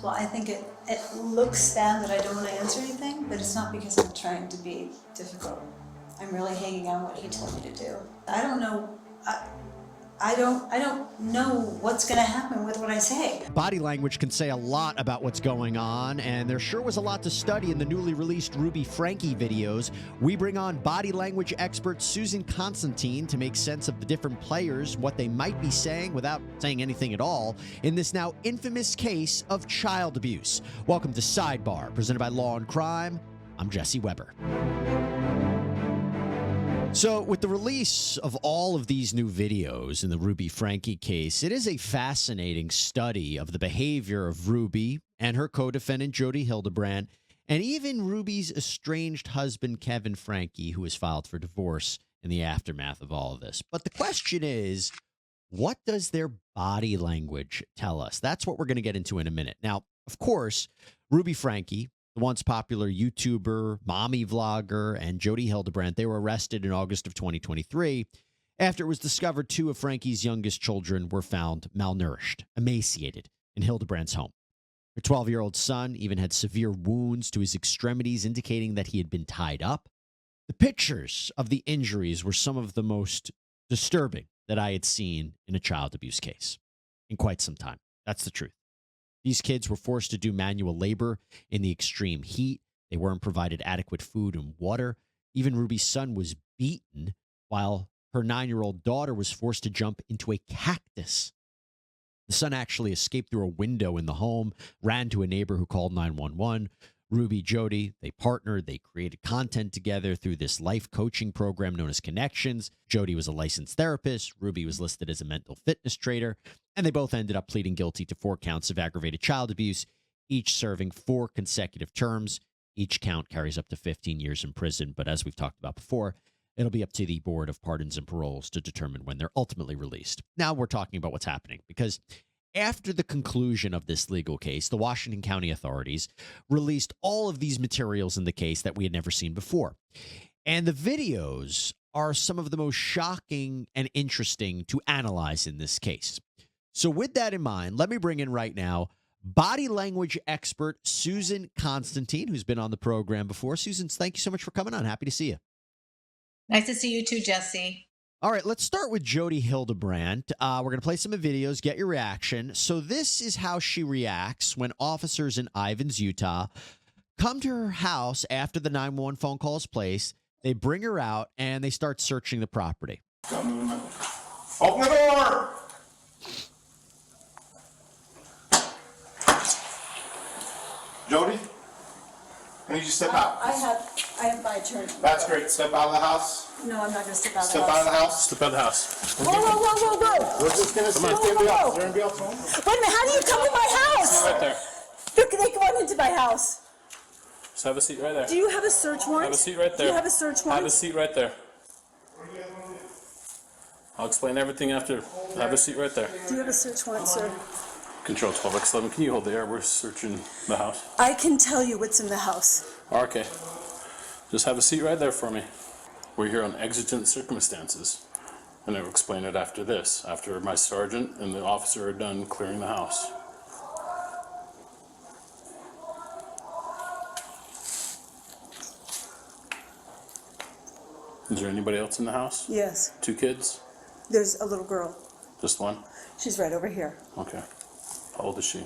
Well, I think it looks bad that I don't want to answer anything, but it's not because I'm trying to be difficult. I'm really hanging on what he told me to do. I don't know. I don't know what's going to happen with what I say. Body language can say a lot about what's going on, and there sure was a lot to study in the newly released Ruby Franke videos. We bring on body language expert Susan Constantine to make sense of the different players, what they might be saying without saying anything at all, in this now infamous case of child abuse. Welcome to Sidebar, presented by Law&Crime. I'm Jesse Weber. So with the release of all of these new videos in the Ruby Franke case, it is a fascinating study of the behavior of Ruby and her co-defendant Jodi Hilderbrandt, and even Ruby's estranged husband Kevin Franke, who has filed for divorce in the aftermath of all of this. But the question is, what does their body language tell us? That's what we're going to get into in a minute. Now, of course, Ruby Franke, the once popular YouTuber, mommy vlogger, and Jodi Hildebrand, they were arrested in August of 2023 after it was discovered two of Franke's youngest children were found malnourished, emaciated in Hildebrand's home. Her 12-year-old son even had severe wounds to his extremities, indicating that he had been tied up. The pictures of the injuries were some of the most disturbing that I had seen in a child abuse case in quite some time. That's the truth. These kids were forced to do manual labor in the extreme heat. They weren't provided adequate food and water. Even Ruby's son was beaten while her 9-year-old daughter was forced to jump into a cactus. The son actually escaped through a window in the home, ran to a neighbor who called 911. Ruby, Jodi, they partnered. They created content together through this life coaching program known as Connections. Jodi was a licensed therapist. Ruby was listed as a mental fitness trainer. And they both ended up pleading guilty to 4 counts of aggravated child abuse, each serving 4 consecutive terms. Each count carries up to 15 years in prison. But as we've talked about before, it'll be up to the Board of Pardons and Paroles to determine when they're ultimately released. Now we're talking about what's happening, because after the conclusion of this legal case, the Washington County authorities released all of these materials in the case that we had never seen before. And the videos are some of the most shocking and interesting to analyze in this case. So with that in mind, let me bring in right now body language expert Susan Constantine, who's been on the program before. Susan, thank you so much for coming on. Happy to see you. Nice to see you too, Jesse. All right, let's start with Jodi Hildebrand. We're going to play some of videos, get your reaction. So this is how she reacts when officers in Ivins, Utah, come to her house after the 911 phone call is placed. They bring her out, and they start searching the property. Open the door! Jodi, I need you to step out. I have my turn. That's great. Step out of the house. No, I'm not going to step out of the Step house. out of the house. Step out of the house. Whoa. We're just going to see if Whoa. anybody else home. Wait a minute, how do you come to my house? Right there. They come into my house. Just have a seat right there. Do you have a search warrant? Have a seat right there. Do you have a search warrant? Have a seat right there. I'll explain everything after. Have a seat right there. Do you have a search warrant, sir? Control 12X11. Can you hold the air? We're searching the house. I can tell you what's in the house. Okay. Just have a seat right there for me. We're here on exigent circumstances. And I'll explain it after this, after my sergeant and the officer are done clearing the house. Is there anybody else in the house? Yes. 2 kids? There's a little girl. Just one? She's right over here. Okay. How old is she?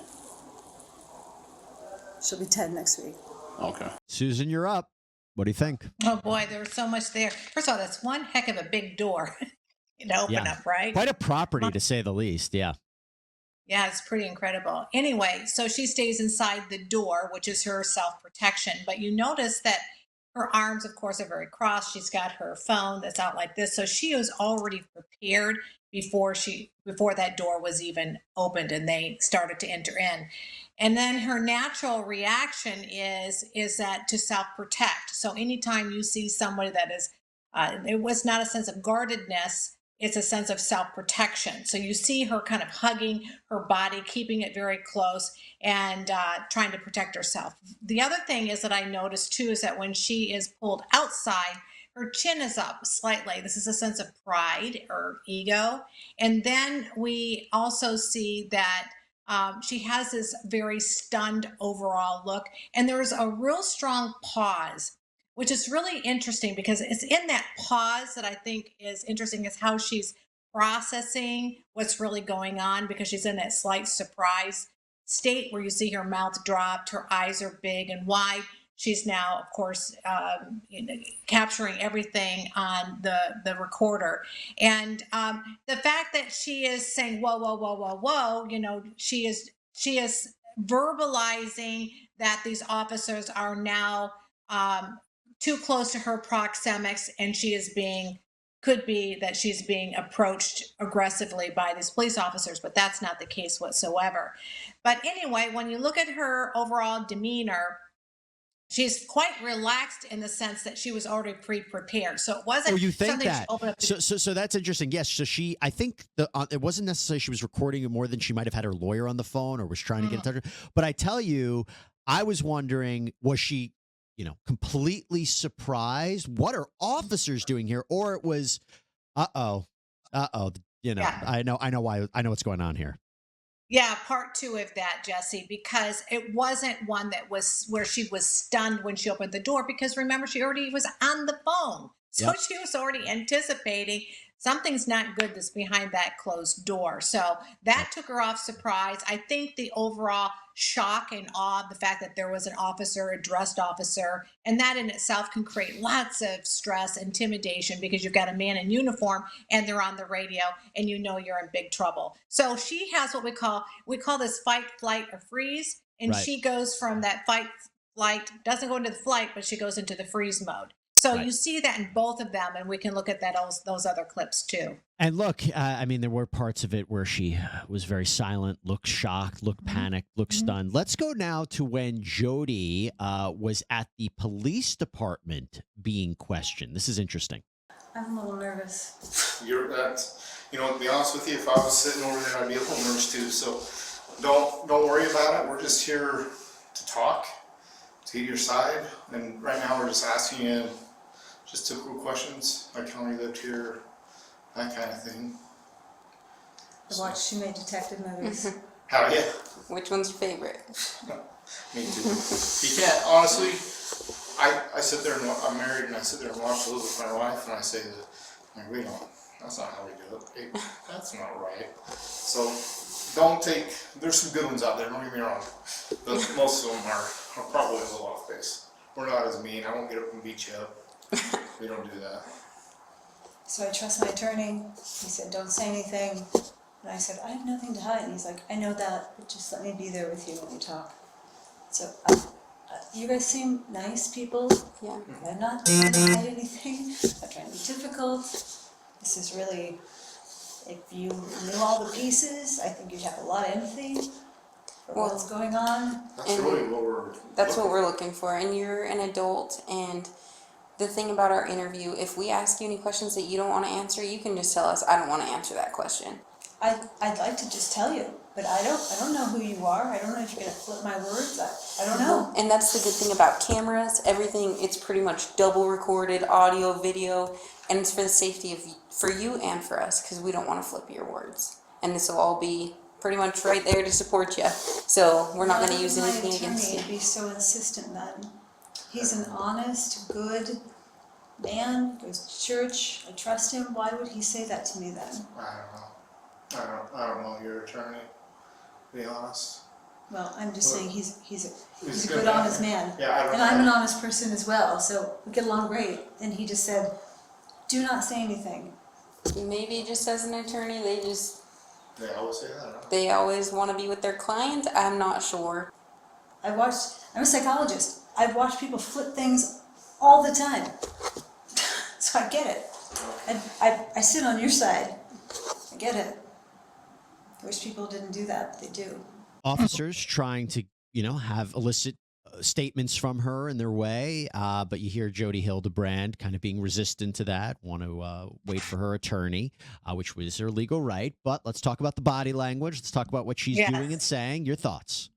She'll be 10 next week. Okay. Susan, you're up. What do you think? Oh boy, there was so much there. First of all, that's one heck of a big door to open up, right? Quite a property, to say the least. Yeah. Yeah, it's pretty incredible. Anyway, so she stays inside the door, which is her self-protection. But you notice that her arms, of course, are very crossed. She's got her phone that's out like this. So she was already prepared before that door was even opened and they started to enter in. And then her natural reaction is that to self-protect. So anytime you see somebody that is, it was not a sense of guardedness, it's a sense of self-protection. So you see her kind of hugging her body, keeping it very close, and trying to protect herself. The other thing is that I noticed too is that when she is pulled outside, her chin is up slightly. This is a sense of pride or ego. And then we also see that She has this very stunned overall look, and there's a real strong pause, which is really interesting because it's in that pause that I think is interesting, is how she's processing what's really going on, because she's in that slight surprise state where you see her mouth dropped, her eyes are big and wide. She's now, of course, capturing everything on the recorder, and the fact that she is saying "whoa, whoa, whoa, whoa, whoa," she is verbalizing that these officers are now too close to her proxemics, and she is being could be that she's being approached aggressively by these police officers, but that's not the case whatsoever. But anyway, when you look at her overall demeanor, she's quite relaxed in the sense that she was already pre-prepared. So it wasn't Oh, you think something she that? opened up to. So that's interesting. Yes. So I think it wasn't necessarily she was recording it more than she might have had her lawyer on the phone or was trying to get in touch with her. But I tell you, I was wondering, was she, completely surprised? What are officers doing here? Or it was, uh-oh, Yeah. I know what's going on here. Yeah, part two of that, Jesse, because it wasn't one that was where she was stunned when she opened the door, because remember, she already was on the phone. So Yep. she was already anticipating something's not good that's behind that closed door. So that took her off surprise. I think the overall shock and awe, the fact that there was an officer, a dressed officer, and that in itself can create lots of stress, intimidation, because you've got a man in uniform and they're on the radio and you know you're in big trouble. So she has what we call this fight, flight, or freeze. And Right. she goes from that fight, flight, doesn't go into the flight, but she goes into the freeze mode. So Right. you see that in both of them, and we can look at those other clips too. And look, there were parts of it where she was very silent, looked shocked, looked panicked, looked stunned. Let's go now to when Jodi was at the police department being questioned. This is interesting. I'm a little nervous. To be honest with you, if I was sitting over there, I'd be a little nervous too. So don't worry about it. We're just here to talk, to get your side. And right now we're just asking you just typical questions, like how long you lived here, that kind of thing. I watched too many detective movies. How, yeah. Which one's your favorite? Me too. You can't, honestly, I sit there and I'm married and I sit there and watch those with my wife and I say that, that's not how we do it. Hey, that's not right. So there's some good ones out there, don't get me wrong. But most of them are probably a little off base. We're not as mean. I won't get up and beat you up. We don't do that. So I trust my attorney. He said, don't say anything. And I said, I have nothing to hide. And he's like, I know that, but just let me be there with you when we talk. So you guys seem nice people. Yeah. I'm not trying to hide anything. I'm not trying to be difficult. This is really, if you knew all the pieces, I think you'd have a lot of empathy for Well, what's going on. That's really what we're That's what we're looking for. And you're an adult, and the thing about our interview, if we ask you any questions that you don't want to answer, you can just tell us, I don't want to answer that question. I'd like to just tell you, but I don't know who you are. I don't know if you're gonna flip my words. I don't know. And that's the good thing about cameras. Everything, it's pretty much double recorded, audio, video, and it's for the safety for you and for us, because we don't want to flip your words. And this will all be pretty much right there to support you. So we're not going to use anything against you. My attorney be so insistent then. He's an honest, good man, goes to church. I trust him. Why would he say that to me then? I don't know your attorney, to be honest. Well, I'm just saying he's He's a good good, man. honest man. Yeah, I don't And I'm an know. honest person as well, so we get along great. And he just said, do not say anything. Maybe just as an attorney, They always say that, huh? they always want to be with their client. I'm not sure. I'm a psychologist. I've watched people flip things all the time. So I get it. I sit on your side. I get it. I wish people didn't do that, but they do. Officers trying to, have illicit statements from her in their way, but you hear Jodi Hildebrand kind of being resistant to that, want to wait for her attorney, which was her legal right. But let's talk about the body language. Let's talk about what she's Yes. doing and saying. Your thoughts?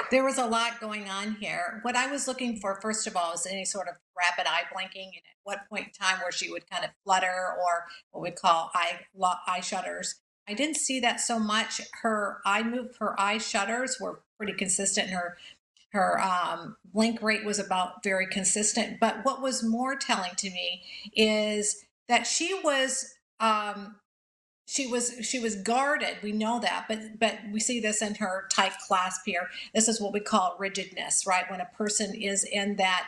There was a lot going on here. What I was looking for, first of all, is any sort of rapid eye blinking, and at what point in time where she would kind of flutter, or what we call eye shutters. I didn't see that so much. Her eye shutters were pretty consistent. Her blink rate was about very consistent. But what was more telling to me is that she was guarded. We know that, but we see this in her tight clasp here. This is what we call rigidness, right? When a person is in that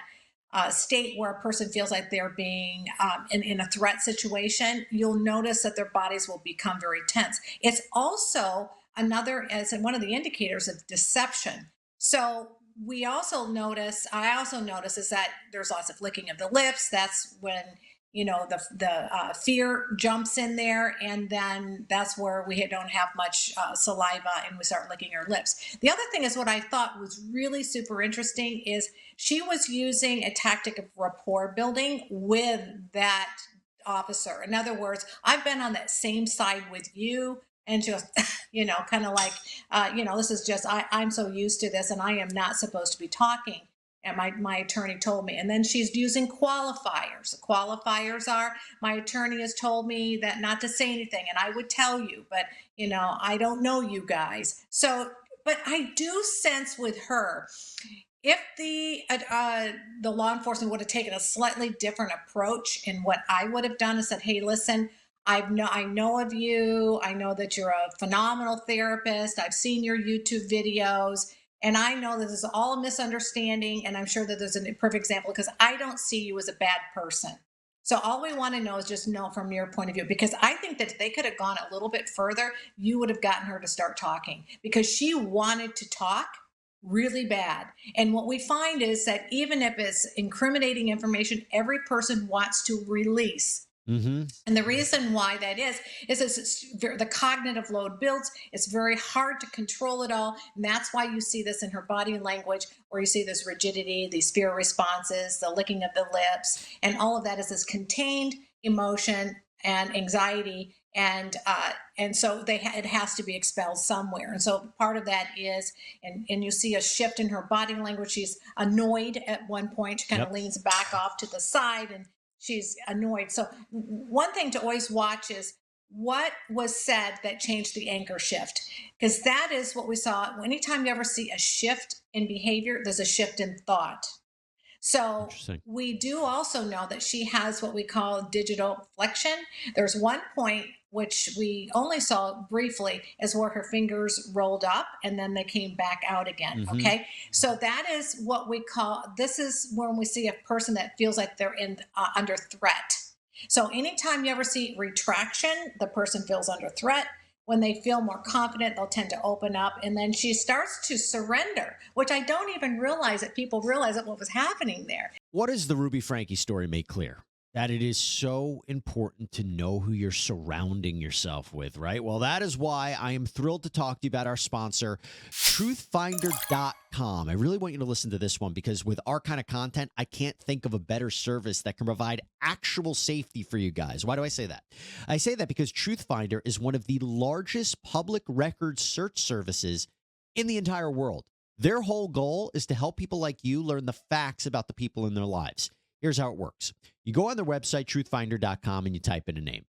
state where a person feels like they're being in a threat situation, you'll notice that their bodies will become very tense. It's also as one of the indicators of deception. So I also notice is that there's lots of licking of the lips. That's when the fear jumps in there, and then that's where we don't have much saliva and we start licking our lips. The other thing is what I thought was really super interesting is she was using a tactic of rapport building with that officer. In other words, I've been on that same side with you, and just kind of like this is just I'm so used to this, and I am not supposed to be talking. And my attorney told me. And then she's using qualifiers. The qualifiers are, my attorney has told me that not to say anything, and I would tell you, but I don't know you guys. So, but I do sense with her, if the law enforcement would have taken a slightly different approach in what I would have done, is said, hey, listen, I know of you. I know that you're a phenomenal therapist. I've seen your YouTube videos. And I know that this is all a misunderstanding, and I'm sure that there's a perfect example, because I don't see you as a bad person. So all we want to know is just know from your point of view, because I think that if they could have gone a little bit further, you would have gotten her to start talking, because she wanted to talk really bad. And what we find is that even if it's incriminating information, every person wants to release. Mm-hmm. And the reason why that is the cognitive load builds. It's very hard to control it all. And that's why you see this in her body language, where you see this rigidity, these fear responses, the licking of the lips, and all of that is this contained emotion and anxiety. And so it has to be expelled somewhere. And so part of that is, and you see a shift in her body language. She's annoyed at one point. She kind of leans back off to the side, and she's annoyed. So one thing to always watch is what was said that changed the anchor shift, because that is what we saw. Anytime you ever see a shift in behavior, there's a shift in thought. So we do also know that she has what we call digital flexion. There's one point which we only saw briefly, is where her fingers rolled up and then they came back out again. Mm-hmm. Okay. So that is what we call, this is when we see a person that feels like they're under threat. So anytime you ever see retraction, the person feels under threat. When they feel more confident, they'll tend to open up, and then she starts to surrender, which I don't even realize that people realize that what was happening there. What does the Ruby Franke story make clear? That it is so important to know who you're surrounding yourself with, right? Well, that is why I am thrilled to talk to you about our sponsor, truthfinder.com. I really want you to listen to this one, because with our kind of content, I can't think of a better service that can provide actual safety for you guys. Why do I say that? I say that because Truthfinder is one of the largest public record search services in the entire world. Their whole goal is to help people like you learn the facts about the people in their lives. Here's how it works. You go on their website, truthfinder.com, and you type in a name.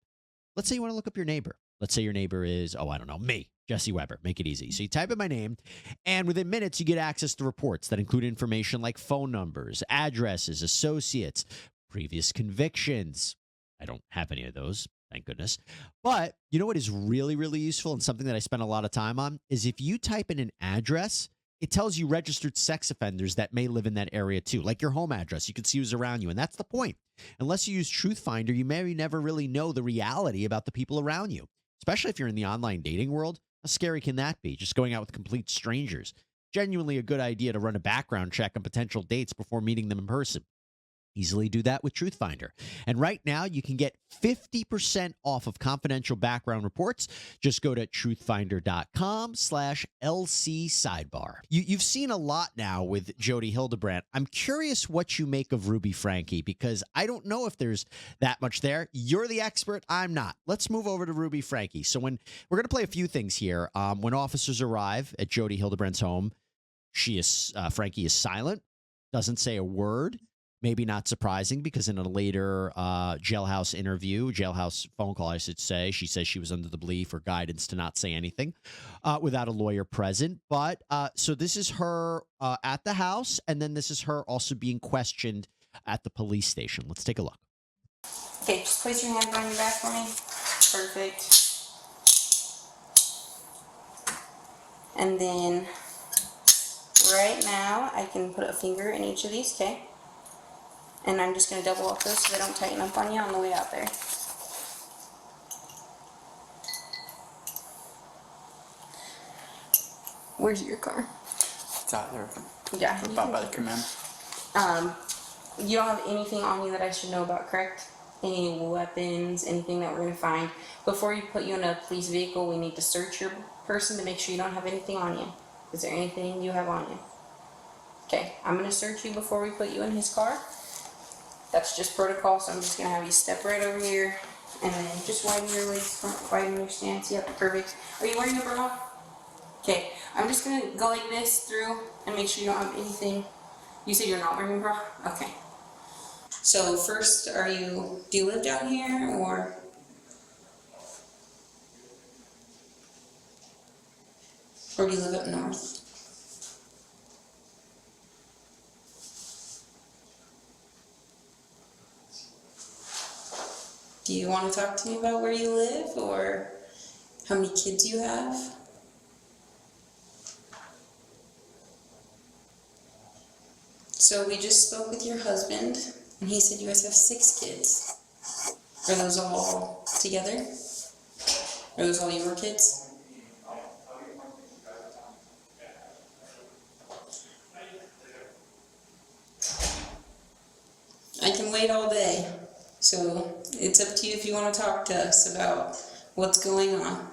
Let's say you want to look up your neighbor. Let's say your neighbor is, me, Jesse Weber. Make it easy. So you type in my name, and within minutes, you get access to reports that include information like phone numbers, addresses, associates, previous convictions. I don't have any of those, thank goodness. But you know what is really, really useful, and something that I spend a lot of time on, is if you type in an address, it tells you registered sex offenders that may live in that area too, like your home address. You can see who's around you, and that's the point. Unless you use Truthfinder, you may never really know the reality about the people around you, especially if you're in the online dating world. How scary can that be, just going out with complete strangers? Genuinely a good idea to run a background check on potential dates before meeting them in person. Easily do that with Truthfinder. And right now, you can get 50% off of confidential background reports. Just go to truthfinder.com/LC Sidebar. You've seen a lot now with Jodi Hilderbrandt. I'm curious what you make of Ruby Franke, because I don't know if there's that much there. You're the expert. I'm not. Let's move over to Ruby Franke. So when we're going to play a few things here. When officers arrive at Jodi Hildebrandt's home, Franke is silent, doesn't say a word. Maybe not surprising because in a later jailhouse phone call, I should say, she says she was under the belief or guidance to not say anything without a lawyer present. But so this is her at the house, and then this is her also being questioned at the police station. Let's take a look. Okay, just place your hand behind your back for me. Perfect. And then right now, I can put a finger in each of these, okay? And I'm just going to double up those so they don't tighten up on you on the way out there. Where's your car? It's out there. Yeah. About by the command. You don't have anything on you that I should know about, correct? Any weapons, anything that we're going to find. Before you put you in a police vehicle, we need to search your person to make sure you don't have anything on you. Is there anything you have on you? Okay, I'm going to search you before we put you in his car. That's just protocol, so I'm just going to have you step right over here and then just widen your legs, widen your stance. Yep, perfect. Are you wearing a bra? Okay, I'm just going to go like this through and make sure you don't have anything. You said you're not wearing a bra? Okay. So first, do you live down here or? Or do you live up north? Do you want to talk to me about where you live or how many kids you have? So we just spoke with your husband and he said you guys have 6 kids. Are those all together? Are those all your kids? I can wait all day. So it's up to you if you want to talk to us about what's going on.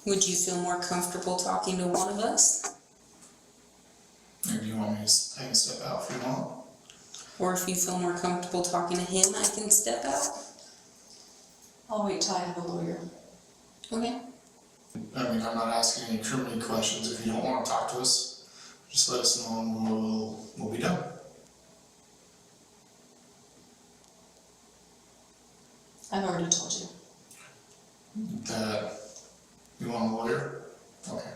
Would you feel more comfortable talking to one of us? Maybe you want me to take a step out if you want. Or if you feel more comfortable talking to him, I can step out. I'll wait till I have a lawyer. Okay. I mean, I'm not asking any criminal questions. If you don't want to talk to us, just let us know and we'll be done. I've already told you. That you want a lawyer? Okay.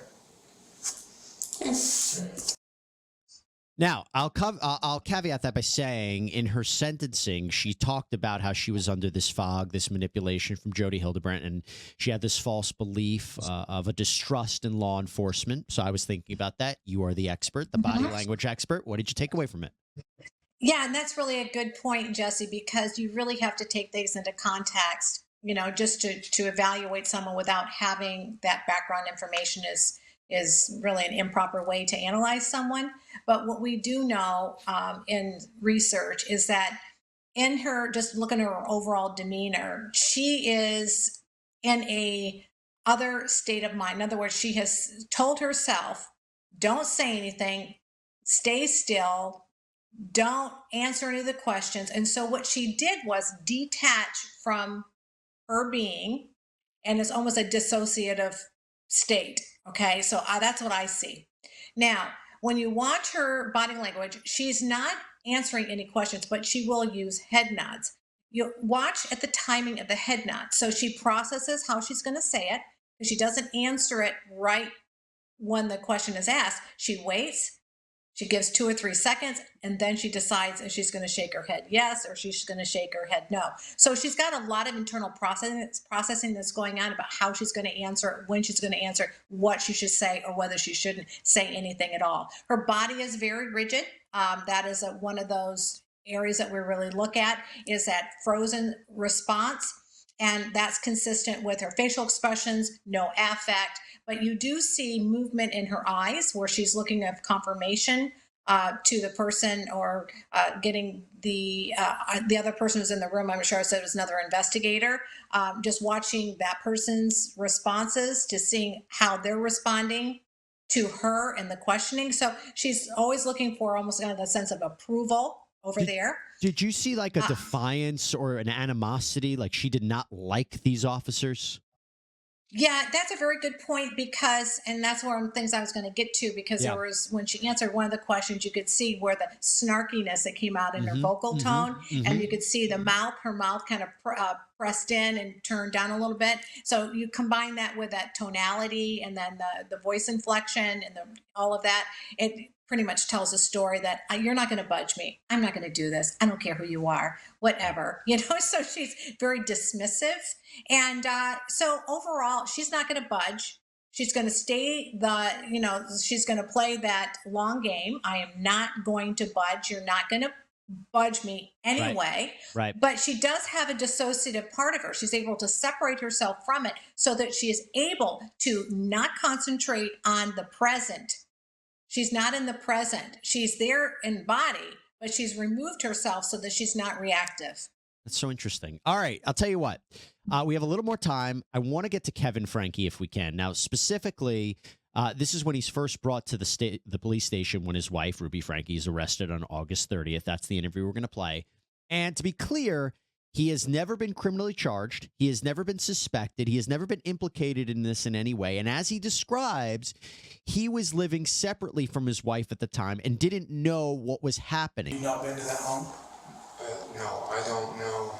Now, I'll caveat that by saying in her sentencing, she talked about how she was under this fog, this manipulation from Jodi Hildebrand, and she had this false belief of a distrust in law enforcement. So I was thinking about that. You are the expert, the body language expert. What did you take away from it? Yeah, and that's really a good point, Jesse, because you really have to take things into context, you know, just to evaluate someone without having that background information is really an improper way to analyze someone. But what we do know in research is that in her, just looking at her overall demeanor, she is in a other state of mind. In other words, she has told herself, don't say anything, stay still, don't answer any of the questions. And so what she did was detach from her being, and it's almost a dissociative state. Okay, so that's what I see. Now, when you watch her body language, she's not answering any questions, but she will use head nods. You watch at the timing of the head nod. So she processes how she's going to say it. If she doesn't answer it right when the question is asked, she waits. She gives 2 or 3 seconds, and then she decides if she's going to shake her head yes or she's going to shake her head no. So she's got a lot of internal processing that's going on about how she's going to answer, when she's going to answer, what she should say, or whether she shouldn't say anything at all. Her body is very rigid. That is one of those areas that we really look at, is that frozen response. And that's consistent with her facial expressions, no affect. But you do see movement in her eyes where she's looking at confirmation to the person, or getting the other person who's in the room. I'm sure I said it was another investigator. Just watching that person's responses to seeing how they're responding to her and the questioning. So she's always looking for almost kind of a sense of approval over there. Did you see like a defiance or an animosity? Like she did not like these officers? Yeah, that's a very good point because, and that's one of the things I was going to get to because Yeah. there was, when she answered one of the questions, you could see where the snarkiness that came out in her Mm-hmm. vocal tone, Mm-hmm. and Mm-hmm. you could see the mouth, her mouth kind of pressed in and turned down a little bit. So you combine that with that tonality and then the voice inflection and all of that, it pretty much tells a story that you're not going to budge me. I'm not going to do this. I don't care who you are, whatever, So she's very dismissive. And so overall, she's not going to budge. She's going to stay she's going to play that long game. I am not going to budge. You're not going to budge me anyway. Right. But she does have a dissociative part of her. She's able to separate herself from it so that she is able to not concentrate on the present. She's not in the present. She's there in body, but she's removed herself so that she's not reactive. That's so interesting. All right, I'll tell you what. We have a little more time. I want to get to Kevin Franke if we can. Now, specifically, this is when he's first brought to the police station when his wife, Ruby Franke, is arrested on August 30th. That's the interview we're going to play. And to be clear, he has never been criminally charged. He has never been suspected. He has never been implicated in this in any way. And as he describes, he was living separately from his wife at the time and didn't know what was happening. You not been to that home? No, I don't know.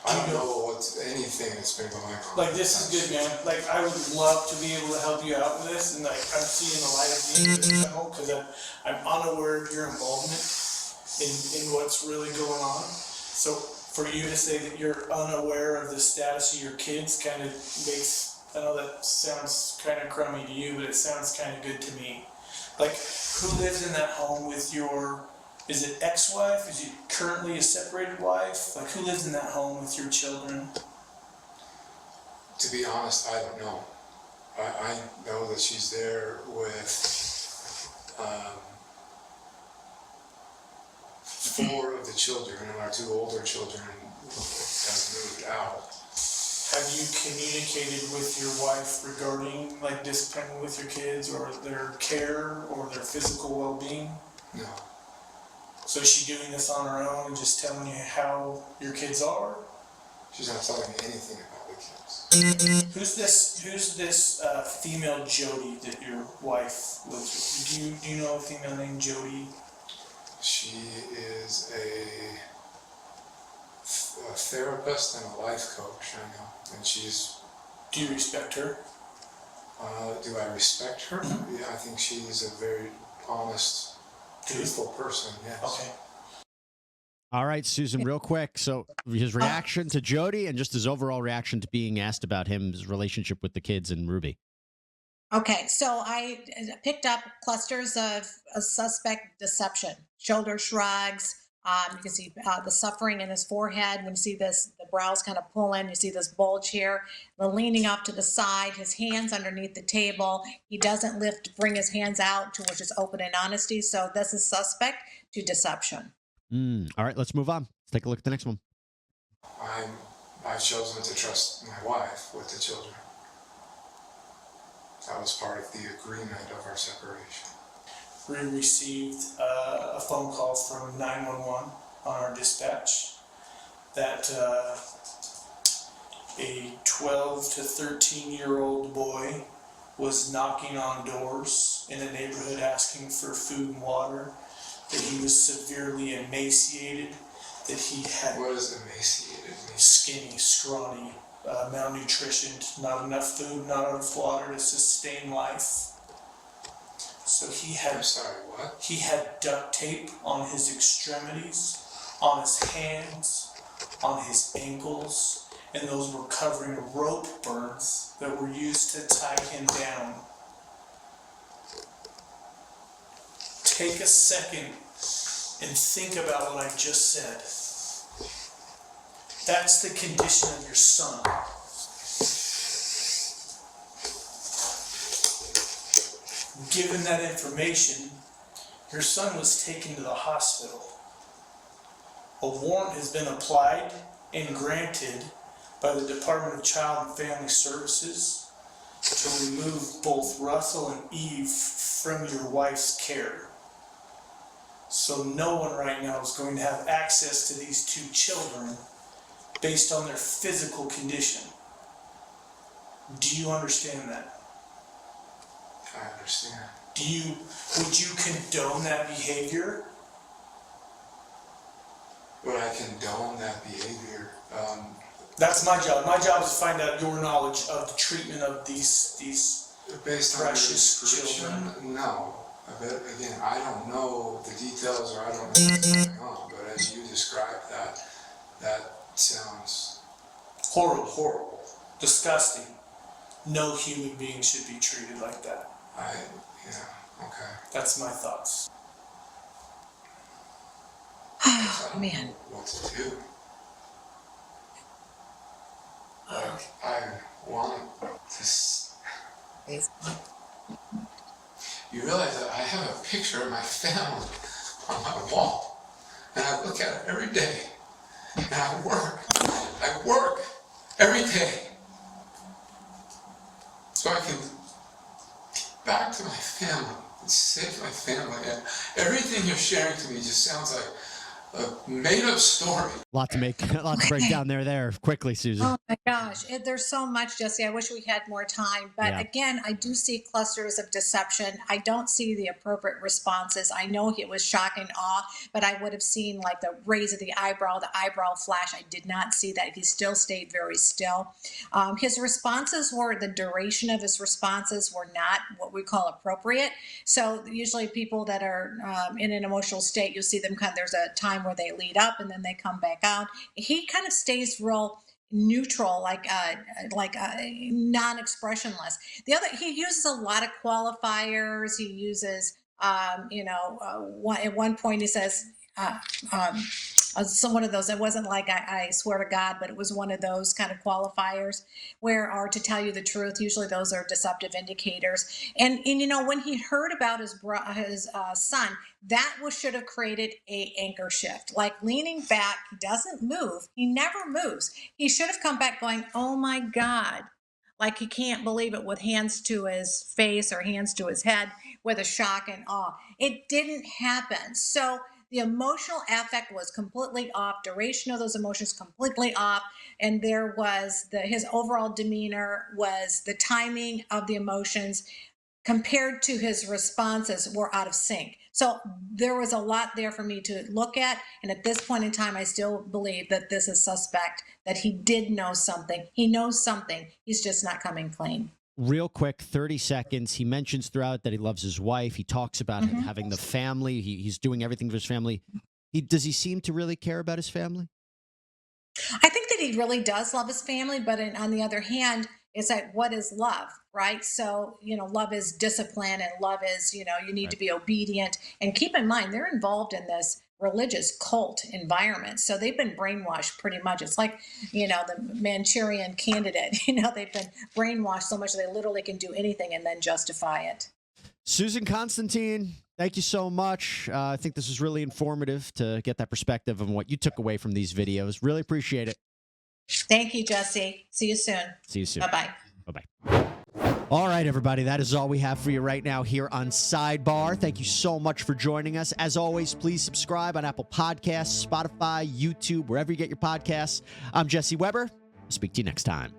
I don't know what's anything that's been going on. Like, this is good, man. Like, I would love to be able to help you out with this, and like, I'm seeing the light of being in that home because I'm unaware of your involvement in what's really going on. So for you to say that you're unaware of the status of your kids kind of makes, I know that sounds kind of crummy to you, but it sounds kind of good to me. Like, who lives in that home with your, is it ex-wife? Is it currently a separated wife? Like, who lives in that home with your children? To be honest, I don't know. I know that she's there with 4 of the children, and our 2 older children have moved out. Have you communicated with your wife regarding like discipline with your kids or their care or their physical well-being? No. So is she doing this on her own and just telling you how your kids are? She's not telling me anything about the kids. Who's this female Jodi that your wife lives with? Do you know a female named Jodi? She is a therapist and a life coach, I know. And she's... Do you respect her? Do I respect her? Yeah, I think she's a very honest, truthful person, yes. Okay. All right, Susan, real quick. So his reaction to Jodi and just his overall reaction to being asked about his relationship with the kids and Ruby. Okay, so I picked up clusters of suspect deception, shoulder shrugs. You can see the suffering in his forehead. When you see this, the brows kind of pull in, you see this bulge here, the leaning up to the side, his hands underneath the table. He doesn't bring his hands out, to which is open and honesty. So this is suspect to deception. All right, let's move on. Let's take a look at the next one. I've chosen to trust my wife with the children. That was part of the agreement of our separation. We received a phone call from 911 on our dispatch that a 12 to 13-year-old boy was knocking on doors in a neighborhood asking for food and water, that he was severely emaciated, that he had... What does emaciated mean? Skinny, scrawny, malnutritioned, not enough food, not enough water to sustain life. So he had... I'm sorry, what? He had duct tape on his extremities, on his hands, on his ankles, and those were covering rope burns that were used to tie him down. Take a second and think about what I just said. That's the condition of your son. Given that information, your son was taken to the hospital. A warrant has been applied and granted by the Department of Child and Family Services to remove both Russell and Eve from your wife's care. So no one right now is going to have access to these 2 children based on their physical condition. Do you understand that? I understand. Would you condone that behavior? Would I condone that behavior? That's my job. My job is to find out your knowledge of the treatment of these Based on your precious description, children. no. But again, I don't know the details, or I don't know what's going on. But as you described that sounds Horrible. Disgusting. No human being should be treated like that. Okay. That's my thoughts. I don't Man. know what to do. Like, I want to. You realize that I have a picture of my family on my wall, and I look at it every day, and I work every day, so I can get back to my family and save my family. And everything you're sharing to me just sounds like a made-up story. A lot to break down there quickly, Susan. Oh my gosh, there's so much, Jesse. I wish we had more time. But Yeah. again, I do see clusters of deception. I don't see the appropriate responses. I know it was shock and awe, but I would have seen like the raise of the eyebrow flash. I did not see that. He still stayed very still. His responses the duration of his responses were not what we call appropriate. So usually people that are in an emotional state, you'll see them there's a time where they lead up and then they come back out. He kind of stays real neutral, like non-expressionless. He uses a lot of qualifiers. He uses, at one point he says, so one of those, it wasn't like I swear to God, but it was one of those kind of qualifiers or to tell you the truth. Usually those are deceptive indicators. And when he heard about his son, that should have created a anchor shift, like leaning back. He doesn't move. He never moves. He should have come back going, oh my God, like he can't believe it, with hands to his face or hands to his head with a shock and awe. It didn't happen. So the emotional affect was completely off, duration of those emotions completely off, and there was his overall demeanor, was the timing of the emotions compared to his responses were out of sync. So there was a lot there for me to look at, and at this point in time, I still believe that this is suspect, that he did know something. He knows something. He's just not coming clean. Real quick, 30 seconds. He mentions throughout that he loves his wife. He talks about having the family. He's doing everything for his family. Does he seem to really care about his family? I think that he really does love his family, but on the other hand, it's like, what is love, right? So, love is discipline, and love is, you need to be obedient. And keep in mind, they're involved in this religious cult environment. So they've been brainwashed pretty much. It's like, the Manchurian Candidate, they've been brainwashed so much they literally can do anything and then justify it. Susan Constantine, thank you so much. I think this was really informative to get that perspective on what you took away from these videos. Really appreciate it. Thank you, Jesse. See you soon. See you soon. Bye-bye. Bye-bye. All right, everybody, that is all we have for you right now here on Sidebar. Thank you so much for joining us. As always, please subscribe on Apple Podcasts, Spotify, YouTube, wherever you get your podcasts. I'm Jesse Weber. I'll speak to you next time.